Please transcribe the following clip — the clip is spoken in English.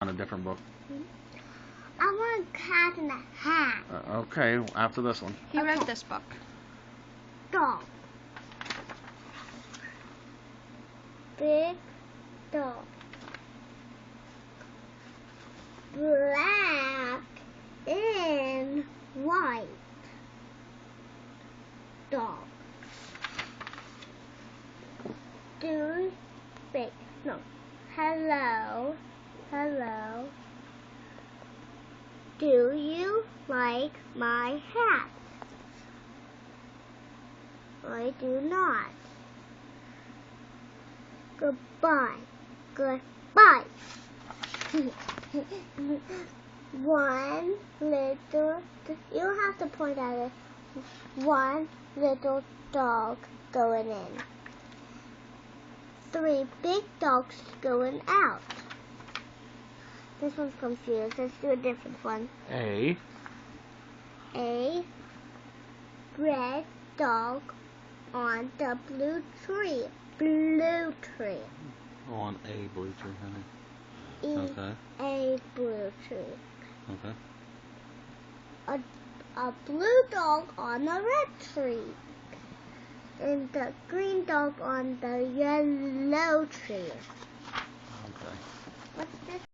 On a different book. I want a cat in a hat. Okay, after this one. He wrote this book. Dog. Big dog. Black and white dog. Do big. No. Hello. Hello. Do you like my hat? I do not. Goodbye. Goodbye. One little, you don't have to point at it. One little dog going in. 3 big dogs going out. This one's confused. Let's do a different one. A red dog on the blue tree. Blue tree. on a blue tree, honey. Okay. A blue tree. Okay. A blue dog on a red tree. And the green dog on the yellow tree. Okay. What's this?